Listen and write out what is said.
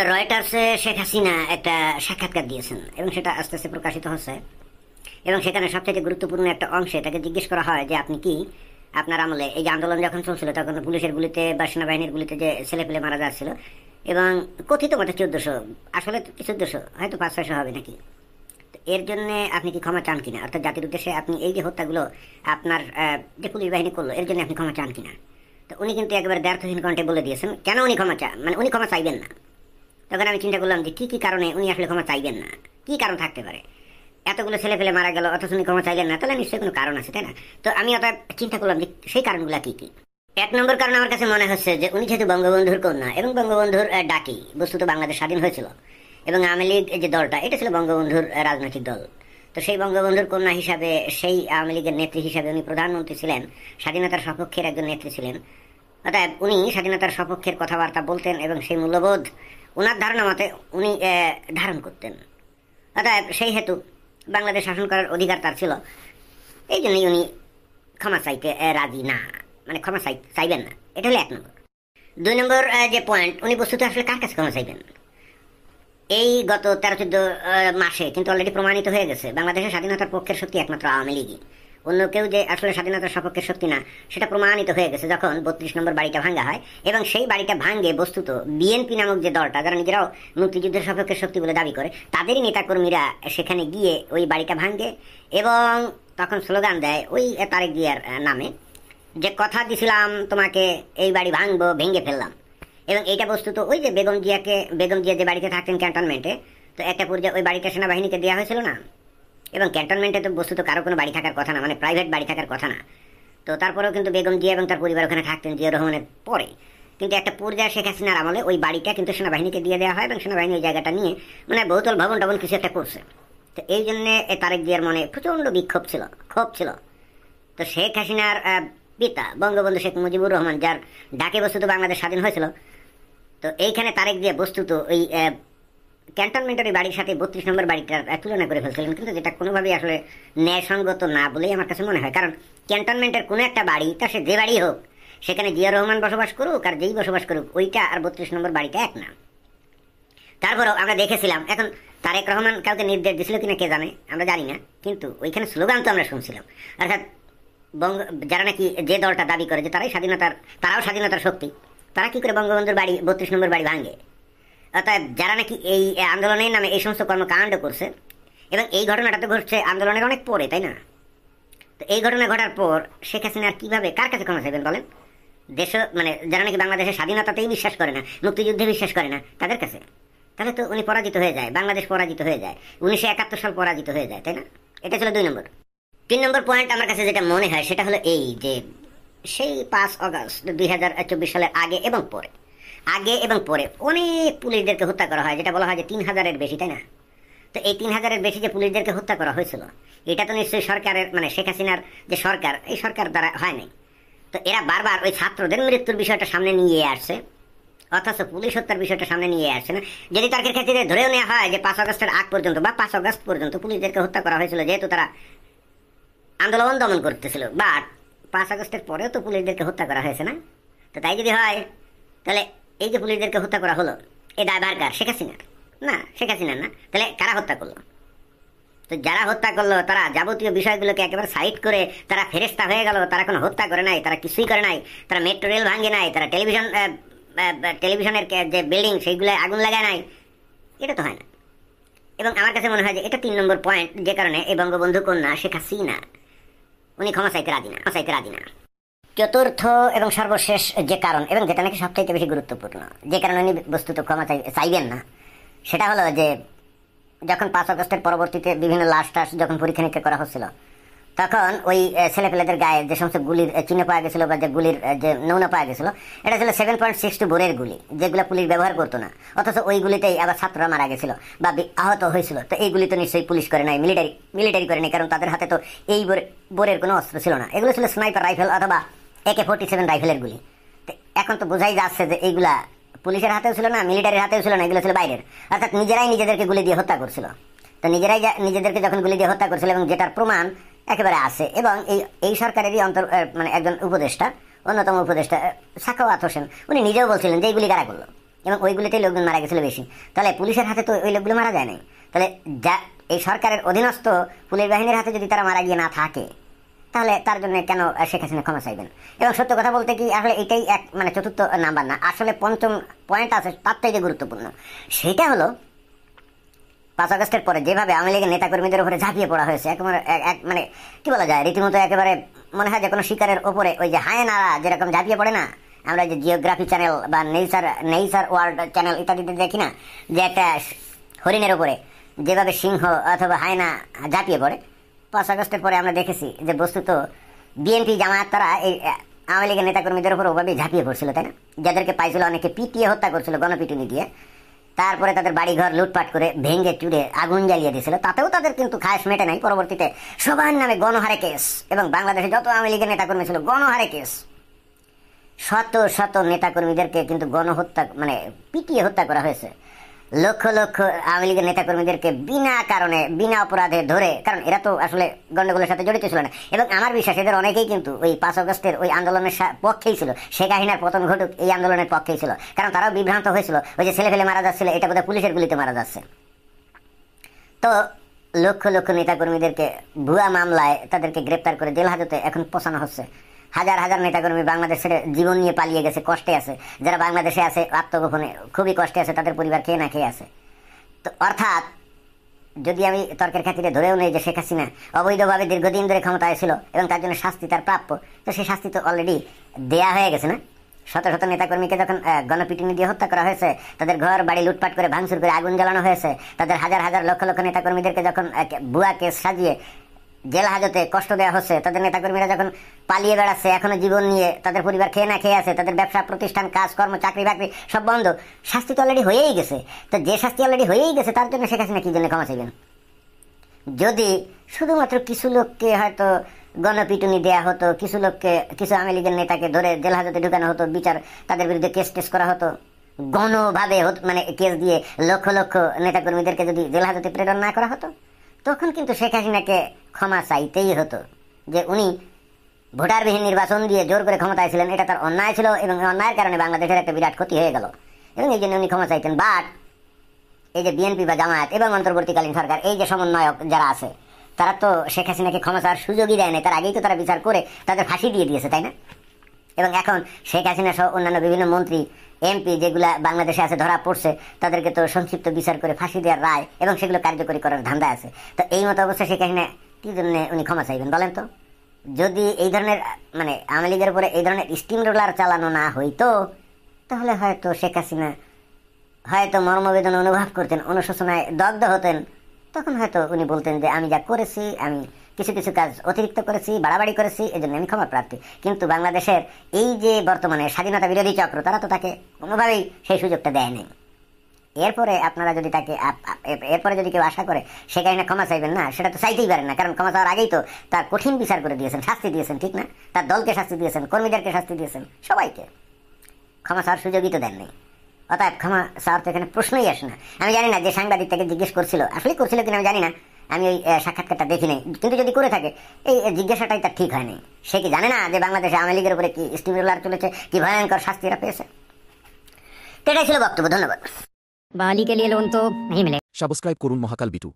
রয়টার্সে শেখ হাসিনা একটা সাক্ষাৎকার দিয়েছেন এবং সেটা আস্তে আস্তে প্রকাশিত হচ্ছে। এবং সেখানে সবথেকে গুরুত্বপূর্ণ একটা অংশে তাকে জিজ্ঞেস করা হয় যে আপনি কি আপনার আমলে এই যে আন্দোলন যখন চলছিল তখন পুলিশের গুলিতে বা সেনাবাহিনীর গুলিতে যে ছেলেপেলে মারা যাচ্ছিল এবং কথিত মতে 1400, আসলে কি 1400, হয়তো 500-600 হবে নাকি, এর জন্য আপনি কি ক্ষমা চান কিনা, অর্থাৎ জাতির উদ্দেশ্যে আপনি এই যে হত্যাগুলো আপনার যে পুলিশ বাহিনী করলো এর জন্য আপনি ক্ষমা চান কিনা। তো উনি কিন্তু একেবারে দ্ব্যর্থহীন কণ্ঠে বলে দিয়েছেন কেন উনি ক্ষমা চান, মানে উনি ক্ষমা চাইবেন না। তখন আমি চিন্তা করলাম যে কি কারণে উনি আসলে ক্ষমা চাইবেন না, কি কারণ থাকতে পারে। এতগুলো ছেলে ফেলে মারা গেল অথচ উনি ক্ষমা চাইলেন না, তাহলে নিশ্চয়ই কোনো কারণ আছে, তাই না? তো আমি অর্থাৎ চিন্তা করলাম যে সেই কারণগুলো কি কি। এক নম্বর কারণ আমার কাছে মনে হচ্ছে যে উনি যেহেতু বঙ্গবন্ধুর কন্যা এবং বঙ্গবন্ধুর ডাকি বস্তুত বাংলাদেশ স্বাধীন হয়েছিল এবং আওয়ামী লীগ যে দলটা এটা ছিল বঙ্গবন্ধুর রাজনৈতিক দল। তো সেই বঙ্গবন্ধুর কন্যা হিসাবে, সেই আওয়ামী লীগের নেত্রী হিসাবে উনি প্রধানমন্ত্রী ছিলেন, স্বাধীনতার সপক্ষের একজন নেত্রী ছিলেন। অতএব উনি স্বাধীনতার সপক্ষের কথাবার্তা বলতেন এবং সেই মূল্যবোধ ওনার ধারণা মতে উনি ধারণ করতেন। অতএব সেই হেতু বাংলাদেশ শাসন করার অধিকার তার ছিল, এই জন্যই উনি ক্ষমা চাইতে রাজি না, মানে ক্ষমা চাইবেন না। এটা হলো এক নম্বর। দুই নম্বর যে পয়েন্ট, উনি বস্তুত আসলে কার কাছে ক্ষমা চাইবেন। এই গত 13-14 মাসে কিন্তু অলরেডি প্রমাণিত হয়ে গেছে বাংলাদেশের স্বাধীনতার পক্ষের শক্তি একমাত্র আওয়ামী লীগই, অন্য কেউ যে আসলে স্বাধীনতার সপক্ষের শক্তি না সেটা প্রমাণিত হয়ে গেছে যখন 32 নম্বর বাড়িটা ভাঙ্গা হয়। এবং সেই বাড়িটা ভাঙ্গে বস্তুত বিএনপি নামক যে দলটা, যারা নিজেরাও মুক্তিযুদ্ধের সপক্ষের শক্তি বলে দাবি করে, তাদেরই নেতাকর্মীরা সেখানে গিয়ে ওই বাড়িটা ভাঙ্গে এবং তখন স্লোগান দেয় ওই তারেক জিয়ার নামে, যে কথা দিছিলাম তোমাকে এই বাড়ি ভাঙবো, ভেঙে ফেললাম। এবং এইটা বস্তুত ওই যে বেগম জিয়া যে বাড়িতে থাকতেন ক্যান্টনমেন্টে, তো একটা পর্যায়ে ওই বাড়িটা সেনাবাহিনীকে দেওয়া হয়েছিল না। এবং ক্যান্টনমেন্টে তো বস্তুত কারো কোনো বাড়ি থাকার কথা না, মানে প্রাইভেট বাড়ি থাকার কথা না। তো তারপরেও কিন্তু বেগম জিয়া এবং তার পরিবার ওখানে থাকতেন জিয়া রহমানের পরে। কিন্তু একটা পর্যায়ে শেখ হাসিনার আমলে ওই বাড়িটা কিন্তু সেনাবাহিনীকে দিয়ে দেওয়া হয় এবং সেনাবাহিনী ওই জায়গাটা নিয়ে মানে বহুতল ভবন টবন কিছু একটা করছে। তো এই জন্যে তারেক জিয়ার মনে প্রচণ্ড বিক্ষোভ ছিল, ক্ষোভ ছিল। তো শেখ হাসিনার পিতা বঙ্গবন্ধু শেখ মুজিবুর রহমান, যার ডাকে বস্তুত বাংলাদেশ স্বাধীন হয়েছিল, তো এইখানে তারেক জিয়া বস্তুত ওই ক্যান্টনমেন্টের বাড়ির সাথে 32 নম্বর বাড়িটার তুলনা করে ফেলছিলেন, কিন্তু যেটা কোনোভাবেই আসলে ন্যায়সঙ্গত না বলেই আমার কাছে মনে হয়। কারণ ক্যান্টনমেন্টের কোনো একটা বাড়ি, তা সে যে বাড়ি হোক, সেখানে জিয়া রহমান বসবাস করুক আর যেই বসবাস করুক, ওইটা আর 32 নম্বর বাড়িটা এক না। তারপরেও আমরা দেখেছিলাম, এখন তারেক রহমান কাউকে নির্দেশ দিছিল কিনা কে জানে, আমরা জানি না, কিন্তু ওইখানে স্লোগান তো আমরা শুনছিলাম। অর্থাৎ যারা নাকি যে দলটা দাবি করে যে তারাও স্বাধীনতার শক্তি, তারা কি করে বঙ্গবন্ধুর বাড়ি 32 নম্বর বাড়ি ভাঙে। অর্থাৎ যারা নাকি এই আন্দোলনের নামে এই সমস্ত কর্মকাণ্ড করছে, এবং এই ঘটনাটা তো ঘটছে আন্দোলনের অনেক পরে, তাই না? তো এই ঘটনা ঘটার পর শেখ হাসিনা কিভাবে কার কাছে ক্ষমা চাইবেন বলেন? মানে যারা নাকি বাংলাদেশের স্বাধীনতাতেই বিশ্বাস করে না, মুক্তিযুদ্ধে বিশ্বাস করে না, তাদের কাছে। তাহলে তো উনি পরাজিত হয়ে যায়, বাংলাদেশ পরাজিত হয়ে যায়, 1971 সাল পরাজিত হয়ে যায়, তাই না? এটা ছিল 2 নম্বর। 3 নম্বর পয়েন্ট আমার কাছে যেটা মনে হয় সেটা হলো এই যে সেই 5 আগস্ট 2024 সালের আগে এবং পরে অনেক পুলিশদেরকে হত্যা করা হয়, যেটা বলা হয় যে 3000-এর বেশি, তাই না? তো এই 3000-এর বেশি যে পুলিশদেরকে হত্যা করা হয়েছিল, এটা তো নিশ্চয়ই সরকারের, মানে শেখ হাসিনার যে সরকার, এই সরকার দ্বারা হয় নাই। তো এরা বারবার ওই ছাত্রদের মৃত্যুর বিষয়টা সামনে নিয়ে আসছে, অথচ পুলিশ হত্যার বিষয়টা সামনে নিয়ে আসছে না। যদি তর্কের ক্ষেত্রে ধরেও নেওয়া হয় যে 5 আগস্টের আগ পর্যন্ত বা 5 আগস্ট পর্যন্ত পুলিশদেরকে হত্যা করা হয়েছিল যেহেতু তারা আন্দোলন দমন করতেছিল, বাট 5 আগস্টের পরেও তো পুলিশদেরকে হত্যা করা হয়েছে না। তো তাই যদি হয়, তাহলে এই যে পুলিশদেরকে হত্যা করা হলো, এই দায়ভার কার? শেখ হাসিনার না? শেখ হাসিনার না? তাহলে কারা হত্যা করলো? তো যারা হত্যা করলো তারা যাবতীয় বিষয়গুলোকে একেবারে সাইড করে তারা ফেরেস্তা হয়ে গেল, তারা কোনো হত্যা করে নাই, তারা কিছুই করে নাই, তারা মেট্রো রেল ভাঙে নাই, তারা টেলিভিশনের যে বিল্ডিং সেইগুলো আগুন লাগায় নাই, এটা তো হয় না। এবং আমার কাছে মনে হয় যে এটা 3 নম্বর পয়েন্ট, যে কারণে এই বঙ্গবন্ধু কন্যা শেখ হাসিনা উনি ক্ষমা চাইতে রাজি না। চতুর্থ এবং সর্বশেষ যে কারণ, এবং যেটা নাকি সবথেকে বেশি গুরুত্বপূর্ণ, যে কারণে উনি বস্তুত ক্ষমা চাইবেন না, সেটা হলো যে যখন 5 আগস্টের পরবর্তীতে বিভিন্ন লাশ টাশ যখন পরীক্ষা নিরীক্ষা করা হচ্ছিল, তখন ওই ছেলেপেলেদের গায়ে যে সমস্ত গুলির চিহ্ন পাওয়া গেছিল বা যে গুলির যে নমুনা পাওয়া গেছিল, এটা ছিল 7.62 বোরের গুলি, যেগুলো পুলিশ ব্যবহার করতো না, অথচ ওই গুলিতেই আবার ছাত্ররা মারা গেছিল বা আহত হয়েছিল। তো এই গুলি তো নিশ্চয়ই পুলিশ করে নাই, মিলিটারি করে নাই, কারণ তাদের হাতে তো এই বোরের কোনো অস্ত্র ছিল না, এগুলো ছিল স্নাইপার রাইফেল অথবা AK-47 রাইফেলের গুলি। তো এখন তো বোঝাই যাচ্ছে যে এইগুলা পুলিশের হাতেও ছিল না, মিলিটারির হাতেও ছিল না, এগুলো ছিল বাইরের, অর্থাৎ নিজেরাই নিজেদেরকে গুলি দিয়ে হত্যা করছিল। তো নিজেরাই নিজেদেরকে যখন গুলি দিয়ে হত্যা করছিল, এবং যেটার প্রমাণ একেবারে আছে, এবং এই সরকারেরই মানে একজন উপদেষ্টা, অন্যতম উপদেষ্টা সাখাওয়াত হোসেন, উনি নিজেও বলছিলেন যে এইগুলি কারা করলো, এবং ওইগুলোতেই লোকজন মারা গেছিল বেশি। তাহলে পুলিশের হাতে তো ওই লোকগুলো মারা যায় নাই। তাহলে যা এই সরকারের অধীনস্থ পুলিশ বাহিনীর হাতে যদি তারা মারা গিয়ে না থাকে, তাহলে তার জন্য কেন শেখ হাসিনা ক্ষমা চাইবেন? এবং সত্য কথা বলতে কি আসলে এটাই এক মানে চতুর্থ নাম্বার না, আসলে পঞ্চম পয়েন্ট আছে তার থেকে গুরুত্বপূর্ণ। সেটা হলো 5 আগস্টের পরে যেভাবে আওয়ামী লীগের নেতাকর্মীদের উপরে ঝাঁপিয়ে পড়া হয়েছে, একেবারে মানে কি বলা যায়, রীতিমতো একেবারে মনে হয় যে কোনো শিকারের ওপরে ওই যে হায়নারা যেরকম ঝাঁপিয়ে পড়ে না, আমরা যে জিওগ্রাফি চ্যানেল বা নেচার ওয়ার্ল্ড চ্যানেল ইত্যাদিতে দেখি না, যে একটা হরিণের ওপরে যেভাবে সিংহ অথবা হায়না ঝাঁপিয়ে পড়ে, 5 আগস্টের পরে আমরা দেখেছি যে বস্তুত বিএনপি জামায়াত তারা এই আওয়ামী লীগের নেতাকর্মীদের উপর ওভাবে ঝাঁপিয়ে পড়ছিল, তাই না? যাদেরকে পাইছিল অনেকে পিটিয়ে হত্যা করছিল গণপিটুনি দিয়ে, তারপরে তাদের বাড়িঘর লুটপাট করে ভেঙে চুড়ে আগুন জ্বালিয়ে দিয়েছিল, তাতেও তাদের কিন্তু খাস মেটে নাই। পরবর্তীতে সবার নামে গণহারে কেস, এবং বাংলাদেশে যত আওয়ামী লীগের নেতাকর্মী ছিল গণহারে কেস। শত শত নেতাকর্মীদেরকে কিন্তু গণহত্যা মানে পিটিয়ে হত্যা করা হয়েছে। লক্ষ লক্ষ আওয়ামী লীগের নেতাকর্মীদেরকে বিনা কারণে বিনা অপরাধে ধরে, কারণ এরা তো আসলে গন্ডগোলের সাথে জড়িত ছিল না। এবং আমার বিশ্বাস এদের অনেকেই কিন্তু ওই 5 আগস্টের ওই আন্দোলনের পক্ষেই ছিল, শেখ হাসিনার পতন ঘটুক এই আন্দোলনের পক্ষেই ছিল, কারণ তারাও বিভ্রান্ত হয়েছিল ওই যে ছেলে ফেলে মারা যাচ্ছিল, এটা বোধহয় পুলিশের গুলিতে মারা যাচ্ছে। তো লক্ষ লক্ষ নেতাকর্মীদেরকে ভুয়া মামলায় তাদেরকে গ্রেপ্তার করে জেল হাজতে এখন পচানো হচ্ছে। হাজার হাজার নেতাকর্মী বাংলাদেশ ছেড়ে জীবন নিয়ে পালিয়ে গেছে, কষ্টে আছে। যারা বাংলাদেশে আছে আত্মগোপনে খুবই কষ্টে আছে, তাদের পরিবার খেয়ে না খেয়ে আছে। তো অর্থাৎ যদি আমি তর্কের খাতিরে ধরেও নেই যে শেখ হাসিনা অবৈধভাবে দীর্ঘদিন ধরে ক্ষমতায় ছিল এবং তার জন্য শাস্তি তার প্রাপ্য, তো সেই শাস্তি তো অলরেডি দেয়া হয়ে গেছে না? শত শত নেতাকর্মীকে যখন গণপিটুনি দিয়ে হত্যা করা হয়েছে, তাদের ঘর বাড়ি লুটপাট করে ভাঙচুর করে আগুন জ্বালানো হয়েছে, তাদের হাজার হাজার লক্ষ লক্ষ নেতাকর্মীদেরকে যখন ভুয়া কেস সাজিয়ে জেল হাজতে কষ্ট দেওয়া হচ্ছে, তাদের নেতাকর্মীরা যখন পালিয়ে বেড়াচ্ছে এখনো জীবন নিয়ে, তাদের পরিবার খেয়ে না খেয়ে আছে, তাদের ব্যবসা প্রতিষ্ঠান কাজকর্ম চাকরি বাকরি সব বন্ধ, শাস্তি তো অলরেডি হয়েই গেছে। তো যে শাস্তি অলরেডি হয়েই গেছে তার জন্য শেখ হাসিনা কি জন্য ক্ষমা চাইবেন? যদি শুধুমাত্র কিছু লোককে হয়তো গণপিটুনি দেওয়া হতো, কিছু লোককে কিছু আওয়ামী লীগের নেতাকে ধরে জেল হাজতে ঢুকানো হতো, বিচার তাদের বিরুদ্ধে কেস টেস করা হতো, গণভাবে মানে কেস দিয়ে লক্ষ লক্ষ নেতাকর্মীদেরকে যদি জেল হাজতে প্রেরণ না করা হতো, তখন কিন্তু শেখ হাসিনাকে ক্ষমা চাইতেই হতো যে উনি ভোটারবিহীন নির্বাচন দিয়ে জোর করে ক্ষমতায় ছিলেন, এটা তার অন্যায় ছিল এবং অন্যায়ের কারণে বাংলাদেশের একটা বিরাট ক্ষতি হয়ে গেল, এবং এই জন্য উনি ক্ষমা চাইতেন। বাট এই যে বিএনপি বা জামায়াত এবং অন্তর্বর্তীকালীন সরকার এই যে সমন্বয়ক যারা আছে, তারা তো শেখ হাসিনাকে ক্ষমা চাওয়ার সুযোগই দেয় না, তার আগেই তো তারা বিচার করে তাদের ফাঁসি দিয়ে দিয়েছে, তাই না? এবং এখন শেখ হাসিনা সহ অন্যান্য বিভিন্ন মন্ত্রী এমপি যেগুলা বাংলাদেশে আছে ধরা পড়ছে, তাদেরকে তো সংক্ষিপ্ত বিচার করে ফাঁসি দেওয়ার রায় এবং সেগুলো কার্যকরী করার ধান্দা আছে। তো এই মতো অবস্থায় শেখ হাসিনা কি জন্য উনি ক্ষমা চাইবেন বলেন তো? যদি এই ধরনের মানে আওয়ামী লীগের উপরে এই ধরনের স্টিম রোলার চালানো না হইতো, তাহলে হয়তো শেখ হাসিনা হয়তো মর্মবেদনা অনুভব করতেন, অনুশোচনায় দগ্ধ হতেন। তখন হয়তো উনি বলতেন যে আমি যা করেছি, আমি কিছু কিছু কাজ অতিরিক্ত করেছি, বাড়াবাড়ি করেছি, এই জন্য আমি ক্ষমা প্রার্থী। কিন্তু বাংলাদেশের এই যে বর্তমানে স্বাধীনতা বিরোধী চক্র, তারা তো তাকে কোনোভাবেই সেই সুযোগটা দেয় নাই। এরপরে আপনারা যদি তাকে এরপরে যদি কেউ আশা করে সেখানে ক্ষমা চাইবেন না, সেটা তো চাইতেই পারেন না, কারণ ক্ষমা চাওয়ার আগেই তো তার কঠিন বিচার করে দিয়েছেন, শাস্তি দিয়েছেন, ঠিক না? তার দলকে শাস্তি দিয়েছেন, কর্মীদেরকে শাস্তি দিয়েছেন, সবাইকে ক্ষমা চাওয়ার সুযোগই তো দেননি। অতএব ক্ষমা চাওয়ার তো এখানে প্রশ্নই আসে না। আমি জানি না যে সাংবাদিক তাকে জিজ্ঞেস করছিল, আসলে করছিল কিনা আমি জানি না, আমি ওই সাক্ষাৎকারটা দেখি নাই, কিন্তু যদি করে থাকে এই জিজ্ঞাসাটাই তার ঠিক হয়নি। সে কি জানে না যে বাংলাদেশে আওয়ামী লীগের উপরে কি স্টিম রোলার চলেছে, কি ভয়ঙ্কর শাস্তি এরা পেয়েছে? এটাই ছিল বক্তব্য। ধন্যবাদ। बाली के लिए लोन तो नहीं मिलेगा। সাবস্ক্রাইব করুন মহাকাল বিটু।